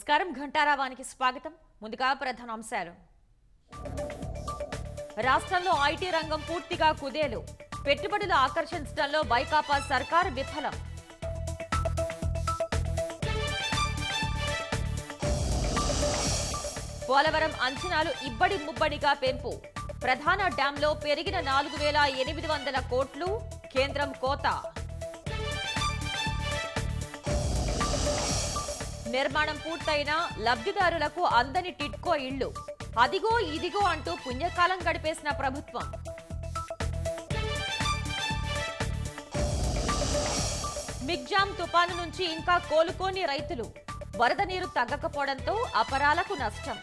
నమస్కారం ఘంటారావానికి స్వాగతం. ముందుగా ప్రధానాంశాలు. రాష్ట్రంలో ఐటీ రంగం పూర్తిగా కుదేలు. పెట్టుబడులు ఆకర్షించడంలో వైకాపా సర్కార్ విఫలం. పోలవరం అంచనాలు ఇబ్బడి ముబ్బడిగా పెంపు. ప్రధాన డ్యాంలో పెరిగిన 4,800 కోట్లు. కేంద్రం కోత. నిర్మాణం పూర్తయిన లబ్ధిదారులకు అందని టిట్కో ఇళ్లు. అదిగో ఇదిగో అంటూ పుణ్యకాలం గడిపేసిన ప్రభుత్వం. మిగ్జాం తుపాను నుంచి ఇంకా కోలుకోని రైతులు. వరద నీరు తగ్గకపోవడంతో అపరాలకు నష్టం.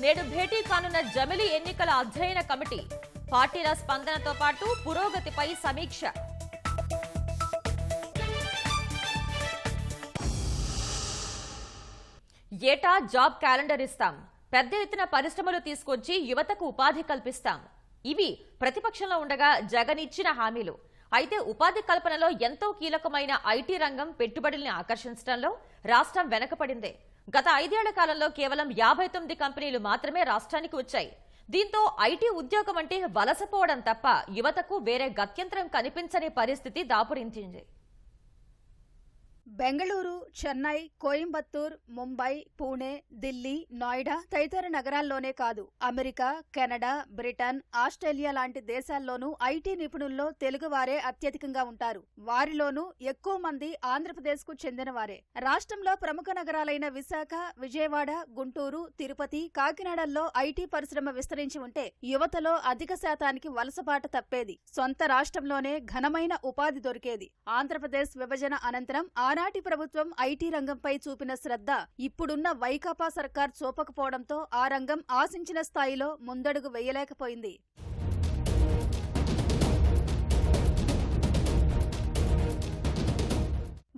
నేడు భేటీ కానున్న జమిలి ఎన్నికల అధ్యయన కమిటీ. పార్టీల స్పందనతో పాటు పురోగతిపై సమీక్ష. ఏటా జాబ్ క్యాలెండర్ ఇస్తాం. పెద్ద ఎత్తున పరిశ్రమలు తీసుకొచ్చి యువతకు ఉపాధి కల్పిస్తాం. ఇవి ప్రతిపక్షంలో ఉండగా జగన్ ఇచ్చిన హామీలు. అయితే ఉపాధి కల్పనలో ఎంతో కీలకమైన ఐటీ రంగం పెట్టుబడుల్ని ఆకర్షించడంలో రాష్ట్రం వెనకపడిందే. గత 5 ఏళ్ల కాలంలో కేవలం 59 కంపెనీలు మాత్రమే రాష్ట్రానికి వచ్చాయి. దీంతో ఐటీ ఉద్యోగం అంటే వలసపోవడం తప్ప యువతకు వేరే గత్యంతరం కనిపించని పరిస్థితి దాపురించింది. బెంగళూరు, చెన్నై, కోయంబత్తూర్, ముంబై, పూణే, ఢిల్లీ, నోయిడా తదితర నగరాల్లోనే కాదు, అమెరికా, కెనడా, బ్రిటన్, ఆస్ట్రేలియా లాంటి దేశాల్లోనూ ఐటీ నిపుణుల్లో తెలుగువారే అత్యధికంగా ఉంటారు. వారిలోనూ ఎక్కువ మంది ఆంధ్రప్రదేశ్కు చెందినవారే. రాష్ట్రంలో ప్రముఖ నగరాలైన విశాఖ, విజయవాడ, గుంటూరు, తిరుపతి, కాకినాడల్లో ఐటీ పరిశ్రమ విస్తరించి ఉంటే యువతలో అధిక శాతానికి వలసబాట తప్పేది. సొంత రాష్ట్రంలోనే ఘనమైన ఉపాధి దొరికేది. ఆంధ్రప్రదేశ్ విభజన అనంతరం ఆనాటి ప్రభుత్వం ఐటీ రంగంపై చూపిన శ్రద్ధ ఇప్పుడున్న వైకాపా సర్కార్ చూపకపోవడంతో ఆ రంగం ఆశించిన స్థాయిలో ముందడుగు వేయలేకపోయింది.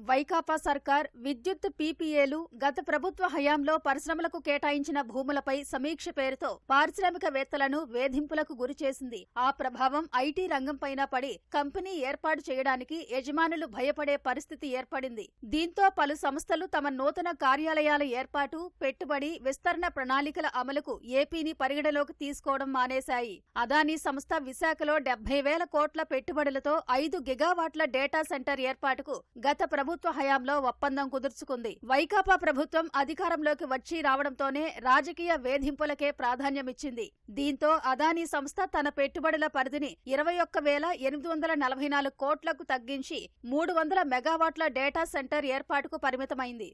వైకాపా సర్కార్ విద్యుత్ పీపీఏలు, గత ప్రభుత్వ హయాంలో పరిశ్రమలకు కేటాయించిన భూములపై సమీక్ష పేరుతో పారిశ్రామికవేత్తలను వేధింపులకు గురిచేసింది. ఆ ప్రభావం ఐటీ రంగంపైన పడి కంపెనీ ఏర్పాటు చేయడానికి యజమానులు భయపడే పరిస్థితి ఏర్పడింది. దీంతో పలు సంస్థలు తమ నూతన కార్యాలయాల ఏర్పాటు, పెట్టుబడి, విస్తరణ ప్రణాళికల అమలుకు ఏపీని పరిగణలోకి తీసుకోవడం మానేశాయి. అదానీ సంస్థ విశాఖలో 70,000 కోట్ల పెట్టుబడులతో 5 గిగావాట్ల డేటా సెంటర్ ఏర్పాటుకు గత ప్రభుత్వ హయాంలో ఒప్పందం కుదుర్చుకుంది. వైకాపా ప్రభుత్వం అధికారంలోకి వచ్చి రావడంతోనే రాజకీయ వేధింపులకే ప్రాధాన్యమిచ్చింది. దీంతో అదానీ సంస్థ తన పెట్టుబడుల పరిధిని 21,844 కోట్లకు తగ్గించి 300 మెగావాట్ల డేటా సెంటర్ ఏర్పాటుకు పరిమితమైంది.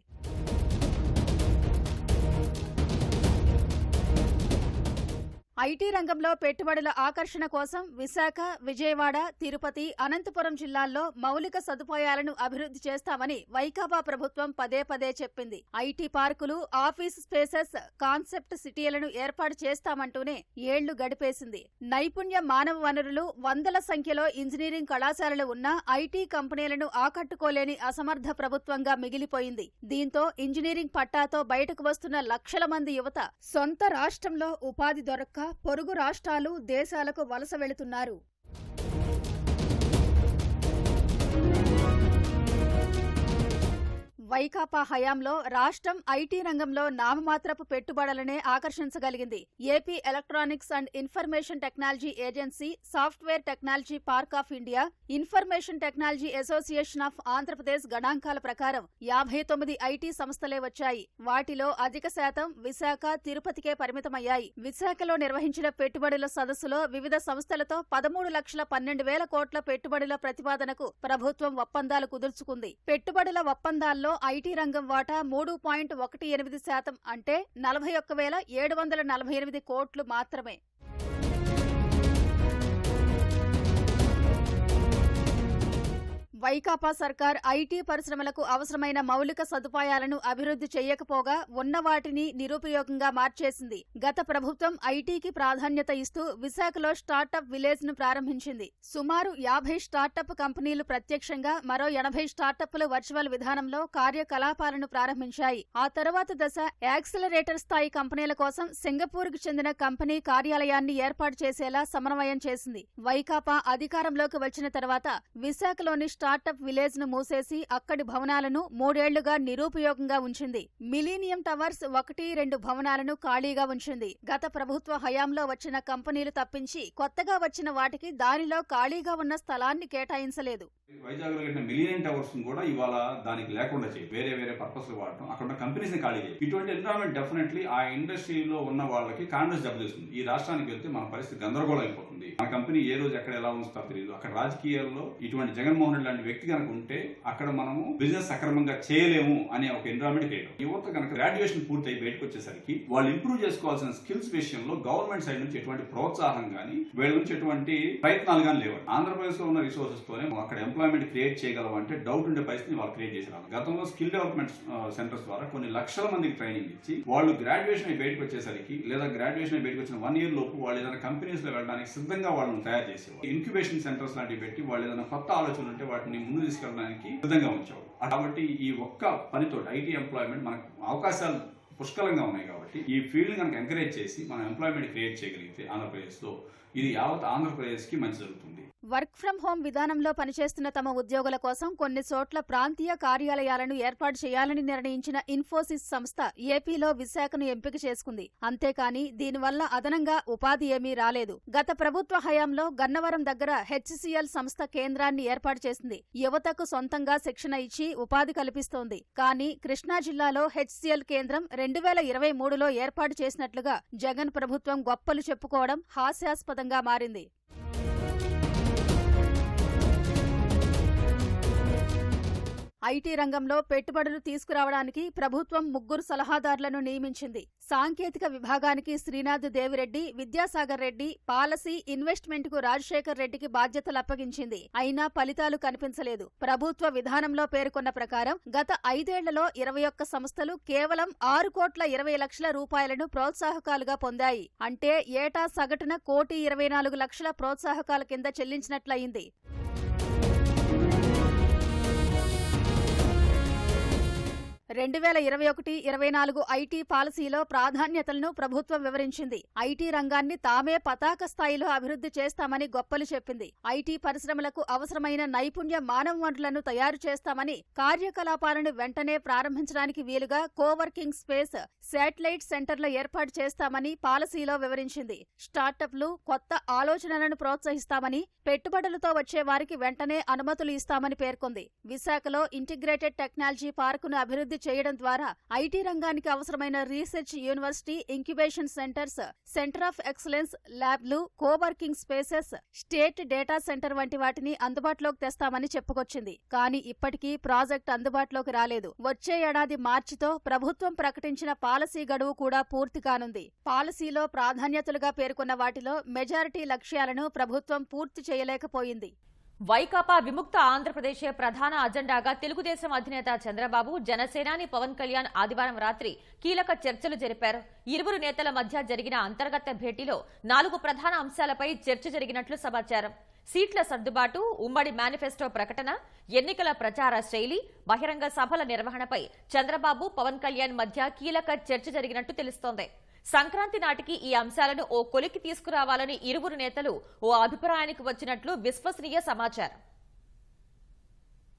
ఐటీ రంగంలో పెట్టుబడుల ఆకర్షణ కోసం విశాఖ, విజయవాడ, తిరుపతి, అనంతపురం జిల్లాల్లో మౌలిక సదుపాయాలను అభివృద్ధి చేస్తామని వైకాపా ప్రభుత్వం పదే పదే చెప్పింది. ఐటీ పార్కులు, ఆఫీస్ స్పేసెస్, కాన్సెప్ట్ సిటీలను ఏర్పాటు చేస్తామంటూనే ఏళ్లు గడిపేసింది. నైపుణ్య మానవ వనరులు, వందల సంఖ్యలో ఇంజనీరింగ్ కళాశాలలు ఉన్నా ఐటీ కంపెనీలను ఆకట్టుకోలేని అసమర్థ ప్రభుత్వంగా మిగిలిపోయింది. దీంతో ఇంజనీరింగ్ పట్టాతో బయటకు వస్తున్న లక్షల మంది యువత సొంత రాష్ట్రంలో ఉపాధి దొరక్క పొరుగు రాష్ట్రాలు, దేశాలకు వలస వెళుతున్నారు. వైకాపా హయాంలో రాష్ట్రం ఐటీ రంగంలో నామమాత్రపు పెట్టుబడులనే ఆకర్షించగలిగింది. AP electronics and information technology agency, software technology park of India, information technology association of Andhra Pradesh గణాంకాల ప్రకారం 59 ఐటీ సంస్థలే వచ్చాయి. వాటిలో అధిక శాతం విశాఖ, తిరుపతికే పరిమితమయ్యాయి. విశాఖలో నిర్వహించిన పెట్టుబడుల సదస్సులో వివిధ సంస్థలతో 13,12,000 కోట్ల పెట్టుబడుల ప్రతిపాదనకు ప్రభుత్వం ఒప్పందాలు కుదుర్చుకుంది. పెట్టుబడుల ఒప్పందాల్లో ఐటీ రంగం వాటా 3.18% అంటే 41,748 కోట్లు మాత్రమే. వైకాపా సర్కార్ ఐటీ పరిశ్రమలకు అవసరమైన మౌలిక సదుపాయాలను అభివృద్ధి చేయకపోగా ఉన్న వాటిని నిరుపయోగంగా మార్చేసింది. గత ప్రభుత్వం ఐటీకి ప్రాధాన్యత ఇస్తూ విశాఖలో స్టార్టప్ విలేజ్ ను ప్రారంభించింది. సుమారు 50 స్టార్టప్ కంపెనీలు ప్రత్యక్షంగా, మరో 80 స్టార్టప్లు వర్చువల్ విధానంలో కార్యకలాపాలను ప్రారంభించాయి. ఆ తరువాత దశ యాక్సిలరేటర్ స్థాయి కంపెనీల కోసం సింగపూర్కు చెందిన కంపెనీ కార్యాలయాన్ని ఏర్పాటు చేసేలా సమన్వయం చేసింది. వైకాపా అధికారంలోకి వచ్చిన తర్వాత విశాఖలోని స్టార్టప్ విలేజ్ ను మూసేసి అక్కడి భవనాలను 3 ఏళ్లుగా నిరుపయోగంగా ఉంచింది. మిలీనియం టవర్స్ 1-2 భవనాలను ఖాళీగా ఉంచింది. గత ప్రభుత్వ హయాంలో వచ్చిన కంపెనీలు తప్పించి కొత్తగా వచ్చిన వాటికి దానిలో ఖాళీగా ఉన్న స్థలాన్ని కేటాయించలేదు. వైజాగ్ లో కట్టిన మిలియన్ టవర్స్ కూడా ఇవాళ దానికి లేకుండా చేయి, వేరే వేరే పర్పస్ లో వాడటం, అక్కడ ఉన్న కంపెనీస్ ని ఖాళీ చేయి. ఇటువంటి ఎన్విరాన్మెంట్ డెఫినెట్లీ ఆ ఇండస్ట్రీలో ఉన్న వాళ్ళకి కాన్ఫిడెన్స్ దెబ్బతీస్తుంది. ఈ రాష్ట్రానికి వెళ్తే మన పరిస్థితి గందరగోళం అయిపోతుంది. మన కంపెనీ ఏ రోజు ఎక్కడ ఎలా ఉంచుతారో తెలియదు. అక్కడ రాజకీయాల్లో ఇటువంటి జగన్మోహన్ రెడ్డి లాంటి వ్యక్తి కనుక ఉంటే అక్కడ మనము బిజినెస్ సక్రమంగా చేయలేము అనే ఒక ఎన్విరాన్మెంట్ క్రియేట్. యువత కనుక గ్రాడ్యుయేషన్ పూర్తి అయి బయటకు వచ్చేసరికి వాళ్ళు ఇంప్రూవ్ చేసుకోవాల్సిన స్కిల్స్ విషయంలో గవర్నమెంట్ సైడ్ నుంచి ఎటువంటి ప్రోత్సాహం గానీ, వీళ్ళ నుంచి ఎటువంటి ప్రయత్నాలు గానీ లేవు. ఆంధ్రప్రదేశ్ లో ఉన్న రిసోర్సెస్ తోనే అక్కడ ఎంప్లాయ్మెంట్ క్రియేట్ చేయగలవు అంటే డౌట్ ఉండే పరిస్థితిని వాళ్ళు క్రియేట్ చేశారు. గతంలో స్కిల్ డెవలప్మెంట్ సెంటర్స్ ద్వారా కొన్ని లక్షల మందికి ట్రైనింగ్ ఇచ్చి వాళ్ళు గ్రాడ్యుయేషన్ అయి బయటకు వచ్చేసరికి, లేదా గ్రాడ్యుయేషన్ అయి బయటకు వచ్చిన 1 year లోపు వాళ్ళు ఏదైనా కంపెనీస్ లో వెళ్ళడానికి సిద్ధంగా వాళ్ళని తయారు చేసేవారు. ఇంక్యుబేషన్ సెంటర్స్ లాంటివి పెట్టి వాళ్ళు ఏదైనా కొత్త ఆలోచనలు ఉంటే వాటిని ముందు తీసుకెళ్ళడానికి సిద్ధంగా ఉంచేవారు. కాబట్టి ఈ ఒక్క పనితో ఐటీ ఎంప్లాయ్మెంట్ మనకు అవకాశాలు పుష్కలంగా ఉన్నాయి. కాబట్టి ఈ ఫీల్డ్ కనుక ఎంకరేజ్ చేసి మనం ఎంప్లాయ్మెంట్ క్రియేట్ చేయగలిగితే ఆంధ్రప్రదేశ్ లో ఇది యావత్ ఆంధ్రప్రదేశ్ కి మంచి జరుగుతుంది. వర్క్ ఫ్రం హోం విధానంలో పనిచేస్తున్న తమ ఉద్యోగుల కోసం కొన్ని చోట్ల ప్రాంతీయ కార్యాలయాలను ఏర్పాటు చేయాలని నిర్ణయించిన ఇన్ఫోసిస్ సంస్థ ఏపీలో విశాఖను ఎంపిక చేసుకుంది. అంతేకాని దీనివల్ల అదనంగా ఉపాధి ఏమీ రాలేదు. గత ప్రభుత్వ హయాంలో గన్నవరం దగ్గర హెచ్సిఎల్ సంస్థ కేంద్రాన్ని ఏర్పాటు చేసింది. యువతకు సొంతంగా శిక్షణ ఇచ్చి ఉపాధి కల్పిస్తోంది. కానీ కృష్ణా జిల్లాలో హెచ్సిఎల్ కేంద్రం 2023లో ఏర్పాటు చేసినట్లుగా జగన్ ప్రభుత్వం గొప్పలు చెప్పుకోవడం హాస్యాస్పదంగా మారింది. ఐటీ రంగంలో పెట్టుబడులు తీసుకురావడానికి ప్రభుత్వం 3 సలహాదారులను నియమించింది. సాంకేతిక విభాగానికి శ్రీనాథ్ దేవిరెడ్డి, విద్యాసాగర్ రెడ్డి, పాలసీ, ఇన్వెస్ట్మెంట్ కు రాజశేఖర్ రెడ్డికి బాధ్యతలు అప్పగించింది. అయినా ఫలితాలు కనిపించలేదు. ప్రభుత్వ విధానంలో పేర్కొన్న ప్రకారం గత 5 ఏళ్లలో 21 సంస్థలు కేవలం 6,20,00,000 రూపాయలను ప్రోత్సాహకాలుగా పొందాయి. అంటే ఏటా సగటున 1,24,00,000 ప్రోత్సాహకాల కింద చెల్లించినట్లయింది. 2021-24 ఐటీ పాలసీలో ప్రాధాన్యతలను ప్రభుత్వం వివరించింది. ఐటీ రంగాన్ని తామే పతాక స్థాయిలో అభివృద్ధి చేస్తామని గొప్పలు చెప్పింది. ఐటీ పరిశ్రమలకు అవసరమైన నైపుణ్య మానవ వనరులను తయారు చేస్తామని, కార్యకలాపాలను వెంటనే ప్రారంభించడానికి వీలుగా కోవర్కింగ్ స్పేస్, శాటిలైట్ సెంటర్ల ఏర్పాటు చేస్తామని పాలసీలో వివరించింది. స్టార్టప్లు, కొత్త ఆలోచనలను ప్రోత్సహిస్తామని, పెట్టుబడులతో వచ్చే వారికి వెంటనే అనుమతులు ఇస్తామని పేర్కొంది. విశాఖలో ఇంటిగ్రేటెడ్ టెక్నాలజీ పార్కును అభివృద్ధి చేయడం ద్వారా ఐటీ రంగానికి అవసరమైన research university, incubation centers, center of excellence ల్యాబ్లు, coworking spaces, state data center వంటి వాటిని అందుబాటులోకి తెస్తామని చెప్పుకొచ్చింది. కానీ ఇప్పటికీ ప్రాజెక్ట్ అందుబాటులోకి రాలేదు. వచ్చే ఏడాది మార్చితో ప్రభుత్వం ప్రకటించిన పాలసీ గడువు కూడా పూర్తి కానుంది. పాలసీలో ప్రాధాన్యతలుగా పేర్కొన్న వాటిలో మెజారిటీ లక్ష్యాలను ప్రభుత్వం పూర్తి చేయలేకపోయింది. వైకాపా విముక్త ఆంధ్రప్రదేశ్ ప్రధాన అజెండాగా తెలుగుదేశం అధినేత చంద్రబాబు, జనసేనాని పవన్ కళ్యాణ్ ఆదివారం రాత్రి కీలక చర్చలు జరిపారు. ఇరువురు నేతల మధ్య జరిగిన అంతర్గత భేటీలో 4 ప్రధాన అంశాలపై చర్చ జరిగినట్లు సమాచారం. సీట్ల సర్దుబాటు, ఉమ్మడి మేనిఫెస్టో ప్రకటన, ఎన్నికల ప్రచార శైలి, బహిరంగ సభల నిర్వహణపై చంద్రబాబు, పవన్ కళ్యాణ్ మధ్య కీలక చర్చ జరిగినట్టు తెలుస్తోంది. సంక్రాంతి నాటికి ఈ అంశాలను ఓ కొలికి తీసుకురావాలని ఇరువురు నేతలు ఓ అభిప్రాయానికి వచ్చినట్లు విశ్వసనీయ సమాచారం.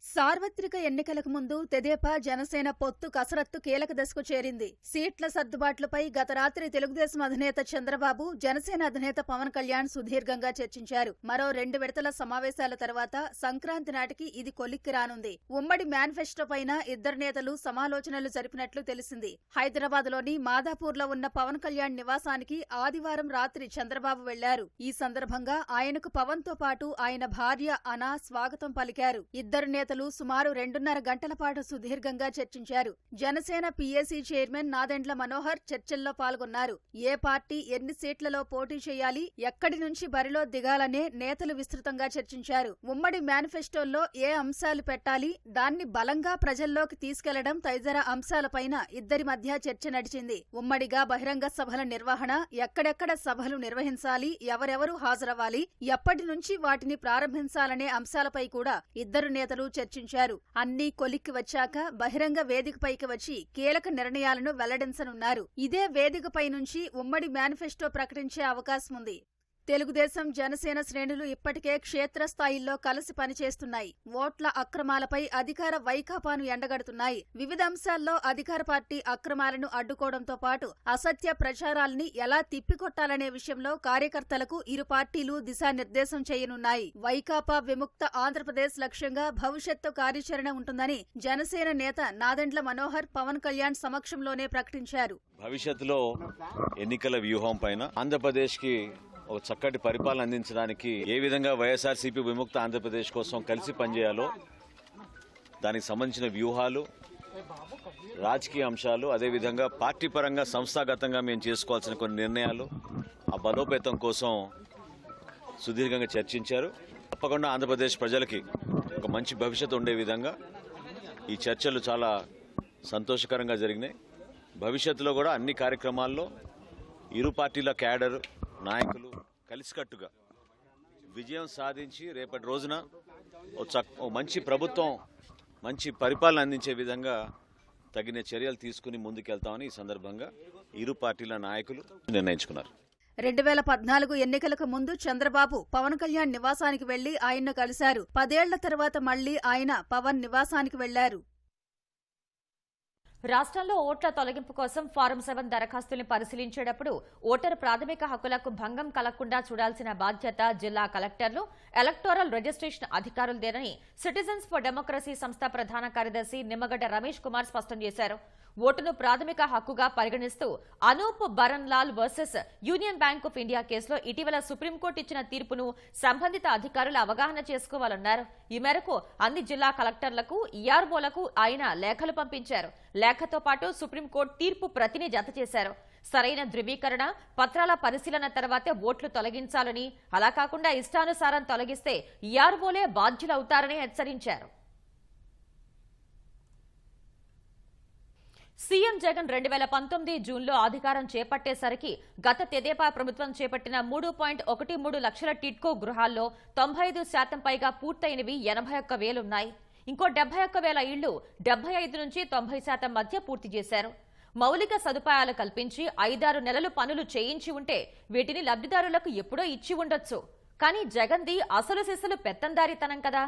సార్వత్రిక ఎన్నికలకు ముందు తెదేపా, జనసేన పొత్తు కసరత్తు కీలక దశకు చేరింది. సీట్ల సర్దుబాట్లపై గత రాత్రి తెలుగుదేశం అధినేత చంద్రబాబు, జనసేన అధినేత పవన్ కళ్యాణ్ సుదీర్ఘంగా చర్చించారు. మరో 2 విడతల సమావేశాల తర్వాత సంక్రాంతి నాటికి ఇది కొలిక్కి రానుంది. ఉమ్మడి మేనిఫెస్టో పైన ఇద్దరు నేతలు సమాలోచనలు జరిపినట్లు తెలిసింది. హైదరాబాద్ లోని మాదాపూర్లో ఉన్న పవన్ కళ్యాణ్ నివాసానికి ఆదివారం రాత్రి చంద్రబాబు వెళ్లారు. ఈ సందర్భంగా ఆయనకు పవన్ తో పాటు ఆయన భార్య అనా స్వాగతం పలికారు. ఇద్దరు నేతలు నేతలు సుమారు 2.5 గంటల పాటు సుదీర్ఘంగా చర్చించారు. జనసేన పీఏసీ చైర్మన్ నాదెండ్ల మనోహర్ చర్చల్లో పాల్గొన్నారు. ఏ పార్టీ ఎన్ని సీట్లలో పోటీ చేయాలి, ఎక్కడి నుంచి బరిలో దిగాలనే నేతలు విస్తృతంగా చర్చించారు. ఉమ్మడి మేనిఫెస్టోల్లో ఏ అంశాలు పెట్టాలి, దాన్ని బలంగా ప్రజల్లోకి తీసుకెళ్లడం తదితర అంశాలపైన ఇద్దరి మధ్య చర్చ నడిచింది. ఉమ్మడిగా బహిరంగ సభల నిర్వహణ, ఎక్కడెక్కడ సభలు నిర్వహించాలి, ఎవరెవరు హాజరవ్వాలి, ఎప్పటి నుంచి వాటిని ప్రారంభించాలనే అంశాలపై కూడా ఇద్దరు నేతలు చర్చించారు. అన్నీ కొలిక్కి వచ్చాక బహిరంగ వేదికపైకి వచ్చి కీలక నిర్ణయాలను వెల్లడించనున్నారు. ఇదే వేదికపై నుంచి ఉమ్మడి మేనిఫెస్టో ప్రకటించే అవకాశం ఉంది. తెలుగుదేశం, జనసేన శ్రేణులు ఇప్పటికే క్షేత్రస్థాయిల్లో కలిసి పనిచేస్తున్నాయి. ఓట్ల అక్రమాలపై అధికార వైకాపాను ఎండగడుతున్నాయి. వివిధ అంశాల్లో అధికార పార్టీ అక్రమాలను అడ్డుకోవడంతో పాటు అసత్య ప్రచారాల్ని ఎలా తిప్పికొట్టాలనే విషయంలో కార్యకర్తలకు ఇరు పార్టీలు దిశానిర్దేశం చేయనున్నాయి. వైకాపా విముక్త ఆంధ్రప్రదేశ్ లక్ష్యంగా భవిష్యత్తు కార్యాచరణ ఉంటుందని జనసేన నేత నాదెండ్ల మనోహర్ పవన్ కళ్యాణ్ సమక్షంలోనే ప్రకటించారు. భవిష్యత్తులో ఎన్నికల వ్యూహం పైన ఆంధ్రప్రదేశ్కి ఒక చక్కటి పరిపాలన అందించడానికి ఏ విధంగా వైఎస్ఆర్సీపీ విముక్త ఆంధ్రప్రదేశ్ కోసం కలిసి పనిచేయాలో దానికి సంబంధించిన వ్యూహాలు, రాజకీయ అంశాలు, అదేవిధంగా పార్టీ పరంగా సంస్థాగతంగా మేము చేసుకోవాల్సిన కొన్ని నిర్ణయాలు, ఆ బలోపేతం కోసం సుదీర్ఘంగా చర్చించారు. తప్పకుండా ఆంధ్రప్రదేశ్ ప్రజలకి ఒక మంచి భవిష్యత్తు ఉండే విధంగా ఈ చర్చలు చాలా సంతోషకరంగా జరిగినాయి. భవిష్యత్తులో కూడా అన్ని కార్యక్రమాల్లో ఇరు పార్టీల క్యాడర్ నాయకులు కలిసికట్టుగా విజయం సాధించి రేపటి రోజున ఓ మంచి ప్రభుత్వం, మంచి పరిపాలన అందించే విధంగా తగిన చర్యలు తీసుకుని ముందుకెళ్తామని ఈ సందర్భంగా ఇరు పార్టీల నాయకులు నిర్ణయించుకున్నారు. 2014 ఎన్నికలకు ముందు చంద్రబాబు పవన్ కళ్యాణ్ నివాసానికి వెళ్లి ఆయన్ను కలిశారు. 10 ఏళ్ల తర్వాత మళ్లీ ఆయన పవన్ నివాసానికి వెళ్లారు. రాష్ట్రంలో ఓట్ల తొలగింపు కోసం ఫారం 7 దరఖాస్తుల్ని పరిశీలించేటప్పుడు ఓటరు ప్రాథమిక హక్కులకు భంగం కలగకుండా చూడాల్సిన బాధ్యత జిల్లా కలెక్టర్లు, ఎలక్టోరల్ రిజిస్ట్రేషన్ అధికారులదేనని సిటిజన్స్ ఫర్ డెమోక్రసీ సంస్థ ప్రధాన కార్యదర్శి నిమ్మగడ్డ రమేష్ కుమార్ స్పష్టం చేశారు. ఓటును ప్రాథమిక హక్కుగా పరిగణిస్తూ Anoop Baran Lal versus union bank of India కేసులో ఇటీవల సుప్రీంకోర్టు ఇచ్చిన తీర్పును సంబంధిత అధికారులు అవగాహన చేసుకోవాలన్నారు. ఈ మేరకు అన్ని జిల్లా కలెక్టర్లకు, ఈఆర్ఓలకు ఆయన లేఖలు పంపించారు. లేఖతో పాటు సుప్రీంకోర్టు తీర్పు ప్రతిని జత చేశారు. సరైన ధృవీకరణ పత్రాల పరిశీలన తర్వాతే ఓట్లు తొలగించాలని, అలా కాకుండా ఇష్టానుసారం తొలగిస్తే ఈఆర్ఓలే బాధ్యులవుతారని హెచ్చరించారు. సీఎం జగన్ 2019 జూన్లో అధికారం చేపట్టేసరికి గత తెదేపా ప్రభుత్వం చేపట్టిన 3.13 లక్షల టిడ్కో గృహాల్లో 95% పైగా పూర్తయినవి 81,000 ఉన్నాయి. ఇంకో 71,000 ఇళ్లు 75 నుంచి 90% మధ్య పూర్తి చేశారు. మౌలిక సదుపాయాలు కల్పించి 5-6 నెలలు పనులు చేయించి ఉంటే వీటిని లబ్ధిదారులకు ఎప్పుడో ఇచ్చి ఉండొచ్చు. కానీ జగన్ది అసలు సిసలు పెత్తందారీతనం కదా.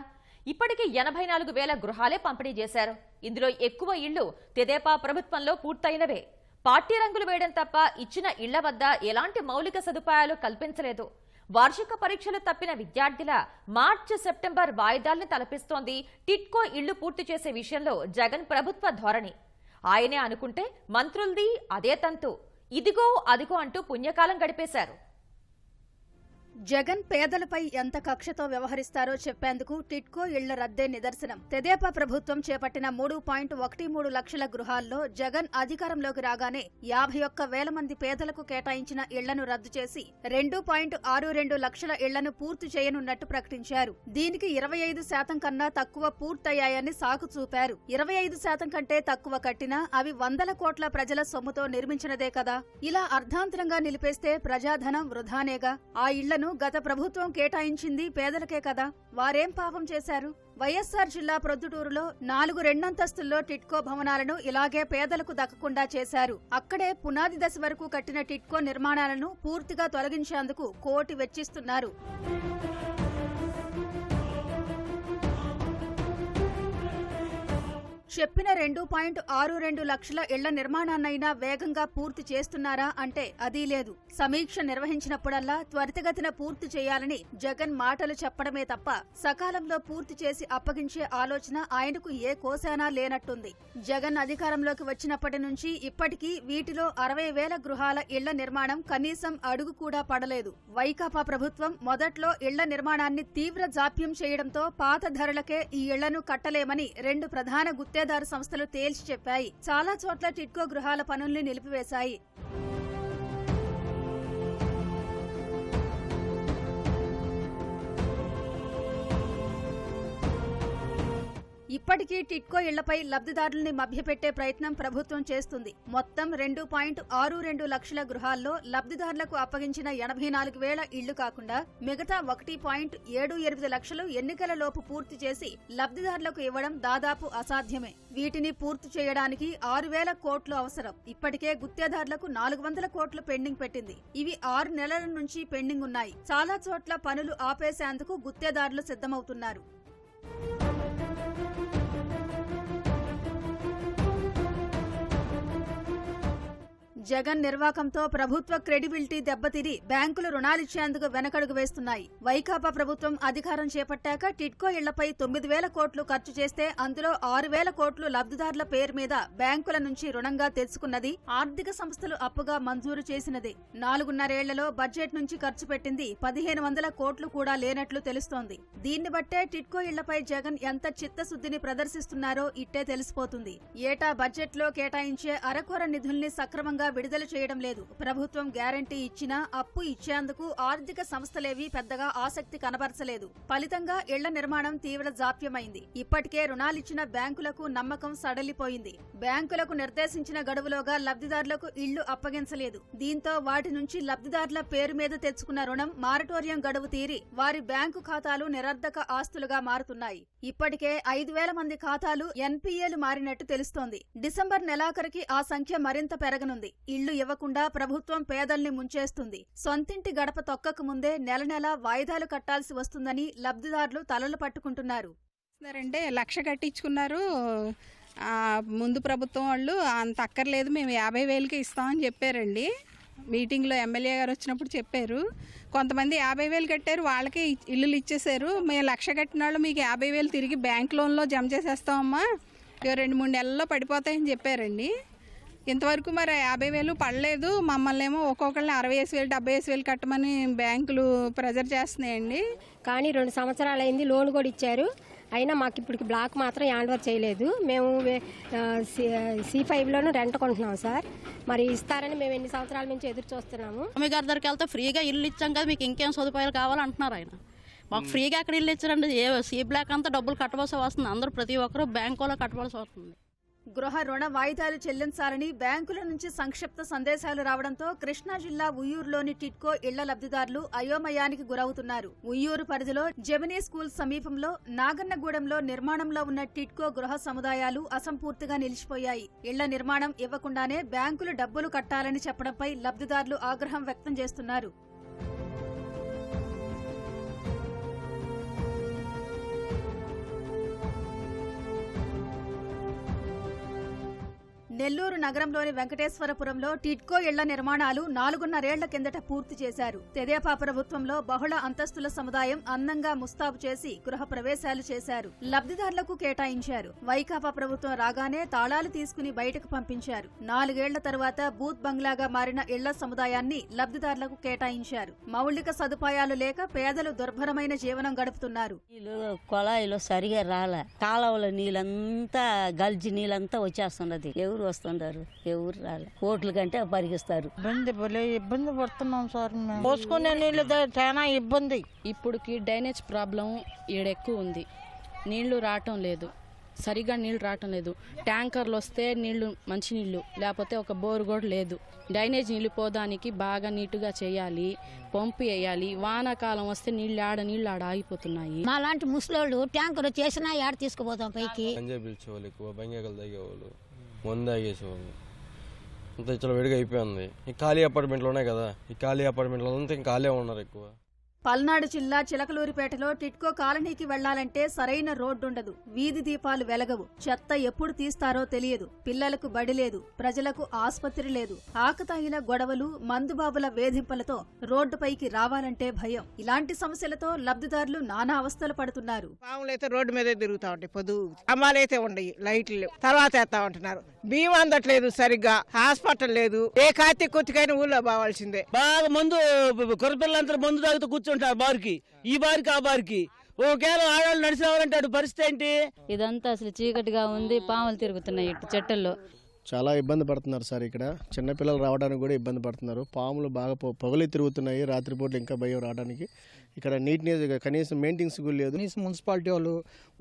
ఇప్పటికీ 84,000 గృహాలే పంపిణీ చేశారు. ఇందులో ఎక్కువ ఇళ్లు తెదేపా ప్రభుత్వంలో పూర్తయినవే. పార్టీ రంగులు వేయడం తప్ప ఇచ్చిన ఇళ్ల వద్ద ఎలాంటి మౌలిక సదుపాయాలు కల్పించలేదు. వార్షిక పరీక్షలు తప్పిన విద్యార్థుల మార్చి, సెప్టెంబర్ వాయిదాల్ని తలపిస్తోంది టిడ్కో ఇళ్లు పూర్తి చేసే విషయంలో జగన్ ప్రభుత్వ ధోరణి. ఆయనే అనుకుంటే మంత్రులది అదే తంతు. ఇదిగో అదిగో అంటూ పుణ్యకాలం గడిపేశారు. జగన్ పేదలపై ఎంత కక్షతో వ్యవహరిస్తారో చెప్పేందుకు టిడ్కో ఇళ్ల రద్దే నిదర్శనం. తెదేపా ప్రభుత్వం చేపట్టిన 3.13 లక్షల గృహాల్లో జగన్ అధికారంలోకి రాగానే 51,000 మంది పేదలకు కేటాయించిన ఇళ్లను రద్దు చేసి 2.62 లక్షల ఇళ్లను పూర్తి చేయనున్నట్టు ప్రకటించారు. దీనికి 25% కన్నా తక్కువ పూర్తయ్యాయని సాకు చూపారు. 25% కంటే తక్కువ కట్టినా అవి 100 కోట్ల ప్రజల సొమ్ముతో నిర్మించినదే కదా. ఇలా అర్ధాంతరంగా నిలిపేస్తే ప్రజాధనం వృధానేగా. ఆ ఇళ్లను గత ప్రభుత్వం కేటాయించింది పేదలకే కదా. వారేం పాపం చేశారు? వైఎస్సార్ జిల్లా ప్రొద్దుటూరులో 4 రెండంతస్తుల్లో టిడ్కో భవనాలను ఇలాగే పేదలకు దక్కకుండా చేశారు. అక్కడే పునాది దశ వరకు కట్టిన టిడ్కో నిర్మాణాలను పూర్తిగా తొలగించేందుకు 1 కోటి వెచ్చిస్తున్నారు. చెప్పిన 2.62 లక్షల ఇళ్ల నిర్మాణాన్నైనా వేగంగా పూర్తి చేస్తున్నారా అంటే అదీ లేదు. సమీక్ష నిర్వహించినప్పుడల్లా త్వరితగతిన పూర్తి చేయాలని జగన్ మాటలు చెప్పడమే తప్ప సకాలంలో పూర్తి చేసి అప్పగించే ఆలోచన ఆయనకు ఏ కోశానా లేనట్టుంది. జగన్ అధికారంలోకి వచ్చినప్పటి నుంచి ఇప్పటికీ వీటిలో 60,000 గృహాల ఇళ్ల నిర్మాణం కనీసం అడుగు కూడా పడలేదు. వైకాపా ప్రభుత్వం మొదట్లో ఇళ్ల నిర్మాణాన్ని తీవ్ర జాప్యం చేయడంతో పాత ధరలకే ఈ ఇళ్లను కట్టలేమని 2 ప్రధాన గుత్తేదారు సంస్థలు తేల్చి చెప్పాయి. చాలా చోట్ల టిడ్కో గృహాల పనుల్ని నిలిపివేశాయి. ఇప్పటికీ టిడ్కో ఇళ్లపై లబ్ధిదారుల్ని మభ్యపెట్టే ప్రయత్నం ప్రభుత్వం చేస్తుంది. మొత్తం 2.62 లక్షల గృహాల్లో లబ్ధిదారులకు అప్పగించిన 84,000 ఇళ్లు కాకుండా మిగతా 1.78 లక్షలు ఎన్నికల లోపు పూర్తి చేసి లబ్ధిదారులకు ఇవ్వడం దాదాపు అసాధ్యమే. వీటిని పూర్తి చేయడానికి 6,000 కోట్లు అవసరం. ఇప్పటికే గుత్తేదారులకు 400 కోట్లు పెండింగ్ పెట్టింది. ఇవి 6 నెలల నుంచి పెండింగ్ ఉన్నాయి. చాలా చోట్ల పనులు ఆపేసేందుకు గుత్తేదారులు సిద్ధమవుతున్నారు. జగన్ నిర్వాకంతో ప్రభుత్వ క్రెడిబిలిటీ దెబ్బతిని బ్యాంకులు రుణాలిచ్చేందుకు వెనకడుగు వేస్తున్నాయి. వైకాపా ప్రభుత్వం అధికారం చేపట్టాక టిడ్కో ఇళ్లపై 9,000 కోట్లు ఖర్చు చేస్తే అందులో 6,000 కోట్లు లబ్ధిదారుల పేరు మీద బ్యాంకుల నుంచి రుణంగా తెచ్చుకున్నది ఆర్థిక సంస్థలు అప్పుగా మంజూరు చేసినదే. 4.5 ఏళ్లలో బడ్జెట్ నుంచి ఖర్చు పెట్టింది 1,500 కోట్లు కూడా లేనట్లు తెలుస్తోంది. దీన్ని బట్టే టిడ్కో ఇళ్లపై జగన్ ఎంత చిత్తశుద్ధిని ప్రదర్శిస్తున్నారో ఇట్టే తెలిసిపోతుంది. ఏటా బడ్జెట్లో కేటాయించే అరకొర నిధుల్ని సక్రమంగా విడుదల చేయడం లేదు. ప్రభుత్వం గ్యారంటీ ఇచ్చినా అప్పు ఇచ్చేందుకు ఆర్థిక సంస్థలేవీ పెద్దగా ఆసక్తి కనబరచలేదు. ఫలితంగా ఇళ్ల నిర్మాణం తీవ్ర జాప్యమైంది. ఇప్పటికే రుణాలిచ్చిన బ్యాంకులకు నమ్మకం సడలిపోయింది. బ్యాంకులకు నిర్దేశించిన గడువులోగా లబ్ధిదారులకు ఇళ్లు అప్పగించలేదు. దీంతో వాటి నుంచి లబ్ధిదారుల పేరు మీద తెచ్చుకున్న రుణం మారటోరియం గడువు తీరి వారి బ్యాంకు ఖాతాలు నిరర్ధక ఆస్తులుగా మారుతున్నాయి. ఇప్పటికే 5,000 మంది ఖాతాలు ఎన్పీఏలు మారినట్టు తెలుస్తోంది. డిసెంబర్ నెలాఖరికి ఆ సంఖ్య మరింత పెరగనుంది. ఇళ్లు ఇవ్వకుండా ప్రభుత్వం పేదల్ని ముంచేస్తుంది. సొంతింటి గడప తొక్కక ముందే నెల నెలా వాయిదాలు కట్టాల్సి వస్తుందని లబ్ధిదారులు తలలు పట్టుకుంటున్నారు. అంటే 1,00,000 కట్టించుకున్నారు. ముందు ప్రభుత్వం వాళ్ళు అంత అక్కర్లేదు, మేము 50,000కి ఇస్తామని చెప్పారండి. మీటింగ్లో ఎమ్మెల్యే గారు వచ్చినప్పుడు చెప్పారు. కొంతమంది 50,000 కట్టారు, వాళ్ళకి ఇల్లులు ఇచ్చేశారు. మేము 1,00,000 కట్టిన వాళ్ళు మీకు 50,000 తిరిగి బ్యాంక్ లోన్లో జమ చేసేస్తామమ్మా, 2-3 నెలల్లో పడిపోతాయని చెప్పారండి. ఇంతవరకు మరి 50,000 పడలేదు. మమ్మల్ని ఏమో ఒక్కొక్కరిని 60,000 70,000 కట్టమని బ్యాంకులు ప్రెజర్ చేస్తున్నాయండి. కానీ 2 సంవత్సరాలు అయింది, లోన్ కూడా ఇచ్చారు. అయినా మాకు ఇప్పటికి బ్లాక్ మాత్రం హ్యాండ్ ఓవర్ చేయలేదు. మేము C5లోనూ రెంట్ కొంటున్నాం సార్. మరి ఇస్తారని మేము ఎన్ని సంవత్సరాల నుంచి ఎదురు చూస్తున్నాము. మీ గారి దగ్గరికి వెళ్తే ఫ్రీగా ఇల్లు ఇచ్చాం కదా, మీకు ఇంకేం సదుపాయాలు కావాలంటున్నారు ఆయన. మాకు ఫ్రీగా అక్కడ ఇల్లు ఇచ్చారండి. సి బ్లాక్ అంతా డబ్బులు కట్టవలసి వస్తుంది. అందరూ ప్రతి ఒక్కరూ బ్యాంకులో కట్టవలసి వస్తుంది. గృహ రుణ వాయిదాలు చెల్లించాలని బ్యాంకుల నుంచి సంక్షిప్త సందేశాలు రావడంతో కృష్ణా జిల్లా ఉయ్యూరులోని టిడ్కో ఇళ్ల లబ్ధిదారులు అయోమయానికి గురవుతున్నారు. ఉయ్యూరు పరిధిలో జెమినీ స్కూల్ సమీపంలో నాగన్నగూడెంలో నిర్మాణంలో ఉన్న టిడ్కో గృహ సముదాయాలు అసంపూర్తిగా నిలిచిపోయాయి. ఇళ్ల నిర్మాణం ఇవ్వకుండానే బ్యాంకులు డబ్బులు కట్టాలని చెప్పడంపై లబ్ధిదారులు ఆగ్రహం వ్యక్తం చేస్తున్నారు. నెల్లూరు నగరంలోని వెంకటేశ్వరపురంలో టిడ్కో ఇళ్ల నిర్మాణాలు 4.5 ఏళ్ల కిందట పూర్తి చేశారు. తెదేపా ప్రభుత్వంలో బహుళ అంతస్తుల సముదాయం అందంగా ముస్తాబు చేసి గృహ ప్రవేశాలు చేశారు. లబ్ధిదారులకు కేటాయించారు. వైకాపా ప్రభుత్వం రాగానే తాళాలు తీసుకుని బయటకు పంపించారు. 4 ఏళ్ల తరువాత బూత్ బంగ్లాగా మారిన ఇళ్ల సముదాయాన్ని లబ్ధిదారులకు కేటాయించారు. మౌలిక సదుపాయాలు లేక పేదలు దుర్భరమైన జీవనం గడుపుతున్నారు. కొళాయిలో సరిగా రాలే, కాలువల నీళ్ళంతా గల్జి నీళ్ళంతా వచ్చేస్తున్నది. ఎవరు వస్తుంటారు, ఎవరు రాలే. కోట్ల కంటే పరిగిస్తారు. ఇబ్బంది పడుతున్నాం సార్. పోసుకునే నీళ్ళు చాలా ఇబ్బంది. ఇప్పుడుకి డ్రైనేజ్ ప్రాబ్లం ఈడెక్కువ ఉంది. నీళ్లు రావటం లేదు, సరిగా నీళ్లు రావటం లేదు. ట్యాంకర్లు వస్తే నీళ్లు మంచి నీళ్లు, లేకపోతే ఒక బోరు కూడా లేదు. డ్రైనేజ్ నీళ్లు పోదానికి బాగా నీటుగా చేయాలి, పంపు వేయాలి. వానాకాలం వస్తే నీళ్లు ఆడ ఆగిపోతున్నాయి. మా లాంటి ముసలోళ్ళు ట్యాంకర్ చేసినా ఏడ తీసుకుపోతాం పైకి. పిలిచేవాళ్ళు ఎక్కువ, బంగాకలు తాగేవాళ్ళు, మందు తాగేసేవాళ్ళు. అంత చాలా వేడిగా అయిపోయింది. ఈ ఖాళీ అపార్ట్మెంట్లు ఉన్నాయి కదా, ఈ ఖాళీ అపార్ట్మెంట్లో అంతా ఇంకా ఖాళీ ఉన్నారు ఎక్కువ. పల్నాడు జిల్లా చిలకలూరిపేటలో టిట్కో కాలనీకి వెళ్లాలంటే సరైన రోడ్డుండదు, వీధి దీపాలు వెలగవు, చెత్త ఎప్పుడు తీస్తారో తెలియదు, పిల్లలకు బడి లేదు, ప్రజలకు ఆస్పత్రి లేదు, ఆకతాయిల గొడవలు, మందుబాబుల వేధింపులతో రోడ్డుపైకి రావాలంటే భయం. ఇలాంటి సమస్యలతో లబ్ధిదారులు నానా అవస్థలు పడుతున్నారు. పాములైతే రోడ్డు మీదే తిరుగుతా ఉంటాయి, పొద్దు అమ్మాలైతే ఉండయి, లైట్లు తర్వాత వేస్తా ఉంటున్నారు, బియ్యం అందట్లేదు సరిగ్గా, హాస్పిటల్ లేదు, ఏ కాతి కొత్తికైనా ఊళ్ళో బావాల్సిందే. బాగా మందు కొరపిల్లంతా మందు తాగుతూ కూర్చుంటారు బారికి, ఈ బారికి ఆ బారికి. ఒకవేళ ఆడవాళ్ళు నడిచి రావాలంటే పరిస్థితి ఏంటి? ఇదంతా అసలు చీకటిగా ఉంది, పాములు తిరుగుతున్నాయి ఇటు చెట్టుల్లో. చాలా ఇబ్బంది పడుతున్నారు సార్. ఇక్కడ చిన్నపిల్లలు రావడానికి కూడా ఇబ్బంది పడుతున్నారు. పాములు బాగా పొగలి తిరుగుతున్నాయి, రాత్రిపూట ఇంకా భయం రావడానికి. ఇక్కడ నీట్నెస్ కనీసం మెయింటెనెన్స్ కూడా లేదు. కనీసం మున్సిపాలిటీ వాళ్ళు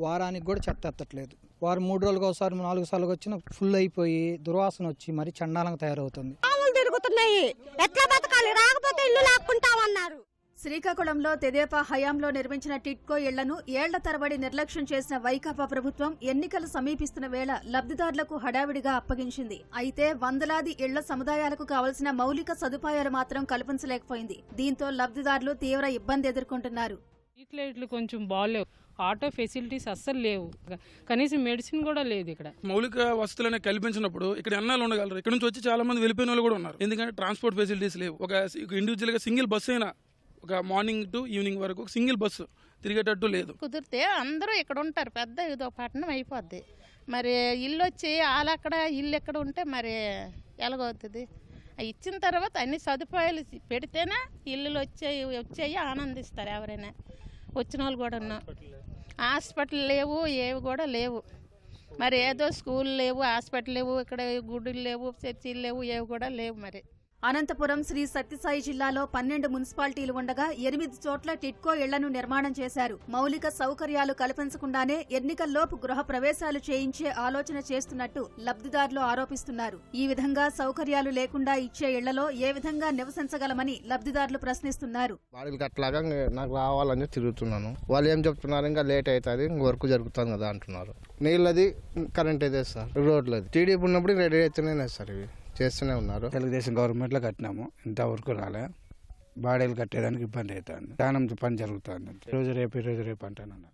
వారానికి కూడా చెత్త ఎత్తట్లేదు. వారు 3 రోజులకు ఒకసారి 4 సార్లు వచ్చిన ఫుల్ అయిపోయి దుర్వాసన వచ్చి మరి చండాలంగా తయారవుతుంది. పాములు తిరుగుతున్నాయి, ఎట్లా బతకాలి, రాకపోతే ఇల్లు లాక్కుంటామన్నారు. శ్రీకాకుళంలో తెదేపా హయాంలో నిర్మించిన టిట్కో ఇళ్లను ఏళ్ల తరబడి నిర్లక్ష్యం చేసిన వైకాపా ప్రభుత్వం ఎన్నికలు సమీపిస్తున్న వేళ లబ్ధిదారులకు హడావిడిగా అప్పగించింది. అయితే వందలాది ఇళ్ల సముదాయాలకు కావలసిన మౌలిక సదుపాయాలు మాత్రం కల్పించలేకపోయింది. దీంతో లబ్ధిదారులు తీవ్ర ఇబ్బంది ఎదుర్కొంటున్నారు. స్ట్రీట్ లైట్లు కొంచెం బాగాలేవు, ఆటో ఫెసిలిటీస్ అస్సలు లేవు, కనీసం మెడిసిన్ కూడా లేదు. ఇక్కడ మౌలిక వసతులనే కల్పించినప్పుడు ఇక్కడ ఎన్నాళ్ళు ఉండగలరు? ఇక్కడ నుంచి వచ్చి చాలా మంది వెళ్ళిపోయిన వాళ్ళు కూడా ఉన్నారు. ఎందుకంటే ట్రాన్స్పోర్ట్ ఫెసిలిటీస్ లేవు. ఒక ఇండివిజువల్ గా సింగిల్ బస్సు అయినా ఒక మార్నింగ్ టు ఈవినింగ్ వరకు సింగిల్ బస్సు తిరిగేటట్టు లేదు. కుదిరితే అందరూ ఇక్కడ ఉంటారు, పెద్ద ఇదో పట్టణం అయిపోద్ది. మరి ఇల్లు వచ్చి వాళ్ళక్కడ ఇల్లు ఎక్కడ ఉంటే మరి ఎలాగవుతుంది? ఇచ్చిన తర్వాత అన్ని సదుపాయాలు పెడితేనే ఇల్లులు వచ్చాయి ఆనందిస్తారు ఎవరైనా. వచ్చిన వాళ్ళు కూడా హాస్పిటల్ లేవు, ఏవి కూడా లేవు. మరి ఏదో స్కూల్ లేవు, హాస్పిటల్ లేవు, ఇక్కడ గుడులు లేవు, చర్చిలు లేవు, ఏవి కూడా లేవు. మరి అనంతపురం శ్రీ సత్యసాయి జిల్లాలో 12 మున్సిపాలిటీలు ఉండగా 8 చోట్ల టిట్కో ఇళ్లను నిర్మాణం చేశారు. మౌలిక సౌకర్యాలు కల్పించకుండానే ఎన్నికల్లోపు గృహ ప్రవేశాలు చేయించే ఆలోచన చేస్తున్నట్టు లబ్ధిదారులు ఆరోపిస్తున్నారు. ఈ విధంగా సౌకర్యాలు లేకుండా ఇచ్చే ఇళ్లలో ఏ విధంగా నివసించగలమని లబ్ధిదారులు ప్రశ్నిస్తున్నారు. అట్లాగా నాకు రావాలని తిరుగుతున్నాను. వాళ్ళు ఏం చెప్తున్నారు, ఇంకా లేట్ అవుతుంది, వర్క్ జరుగుతుంది కదా అంటున్నారు. నీళ్ళది కరెంట్ అయితే సార్, రోడ్లది టీడీపీ ఉన్నప్పుడు రెడీ అవుతున్నాయి సార్, ఇవి చేస్తూనే ఉన్నారు. తెలుగుదేశం గవర్నమెంట్లో కట్టినాము, ఇంతవరకు రాలే. బాడీలు కట్టేదానికి ఇబ్బంది అవుతుంది, దానం పని జరుగుతుంది. రోజు రేపు అంటాను.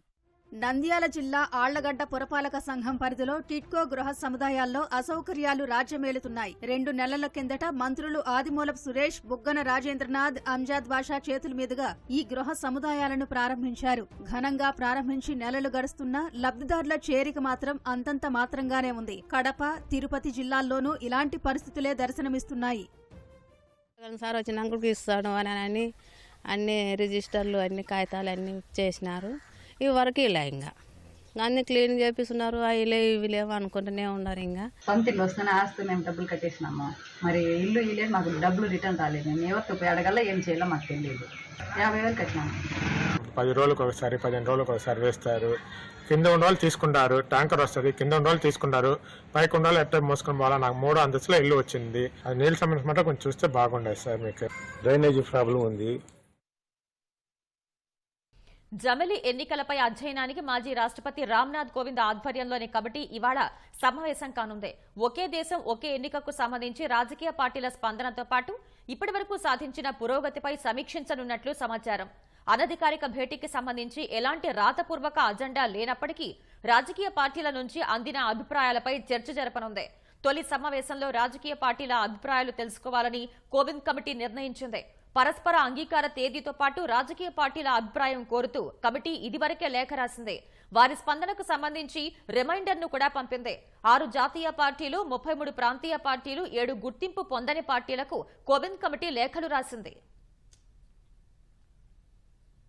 నంద్యాల జిల్లా ఆళ్లగడ్డ పురపాలక సంఘం పరిధిలో టిట్కో గృహ సముదాయాల్లో అసౌకర్యాలు రాజ్యమేలుతున్నాయి. 2 నెలల కిందట మంత్రులు ఆదిమూలపు సురేష్, బుగ్గన రాజేంద్రనాథ్, అంజాద్ బాషా చేతుల మీదుగా ఈ గృహ సముదాయాలను ప్రారంభించారు. ఘనంగా ప్రారంభించి నెలలు గడుస్తున్నా లబ్ధిదారుల చేరిక మాత్రం అంతంత మాత్రంగానే ఉంది. కడప, తిరుపతి జిల్లాల్లోనూ ఇలాంటి పరిస్థితులే దర్శనమిస్తున్నాయి. సార్ వచ్చినాక ఇస్తాడు అని అన్ని రిజిస్టర్లు, అన్ని కాగితాలు అన్ని చేసినారు. ఇవి వరకు ఇలా ఇంకా అన్ని క్లీన్ చేపిస్తున్నారు. అవి ఇవి లేవు అనుకుంటూనే ఉన్నారు. ఇంకా సొంత ఇల్లు వస్తున్న ఆస్తి మేము డబ్బులు కట్టేసినాము, మరి ఇల్లు ఇల్లేదు, మాకు డబ్బులు రిటర్న్ రాలేదు. మేము ఎవరితో పోయి అడగల్లా, ఏం చేయాలో మాకు తెలియదు. 50,000 కట్టినాము. 10 రోజులకు ఒకసారి 15 రోజులకు ఒకసారి వేస్తారు. కింద ఉన్న వాళ్ళు తీసుకుంటారు, ట్యాంకర్ వస్తుంది, కింద ఉన్న వాళ్ళు తీసుకుంటారు, పైకి ఉన్న వాళ్ళు ఎట్లా మోసుకొని పోవాలా. నాకు 3 అంతస్తులో ఇల్లు వచ్చింది. అది నీళ్ళ సంబంధించి మాట కొంచెం చూస్తే బాగుండేది సార్. మీకు డ్రైనేజీ ప్రాబ్లం ఉంది. జమిలి ఎన్నికలపై అధ్యయనానికి మాజీ రాష్ట్రపతి రామ్నాథ్ కోవింద్ ఆధ్వర్యంలోని కమిటీ ఇవాళ సమావేశం కానుంది. ఒకే దేశం ఒకే ఎన్నికకు సంబంధించి రాజకీయ పార్టీల స్పందనతో పాటు ఇప్పటివరకు సాధించిన పురోగతిపై సమీక్షించనున్నట్లు సమాచారం. అనధికారిక భేటీకి సంబంధించి ఎలాంటి రాతపూర్వక అజెండా లేనప్పటికీ రాజకీయ పార్టీల నుంచి అందిన అభిప్రాయాలపై చర్చ జరపనుంది. తొలి సమావేశంలో రాజకీయ పార్టీల అభిప్రాయాలు తెలుసుకోవాలని కోవింద్ కమిటీ నిర్ణయించింది. పరస్పర అంగీకార తేదీతో పాటు రాజకీయ పార్టీల అభిప్రాయం కోరుతూ కమిటీ ఇదివరకే లేఖ రాసింది. వారి స్పందనకు సంబంధించి రిమైండర్ను కూడా పంపింది. 6 జాతీయ పార్టీలు, 33 ప్రాంతీయ పార్టీలు, 7 గుర్తింపు పొందని పార్టీలకు కోవింద్ కమిటీ లేఖలు రాసింది.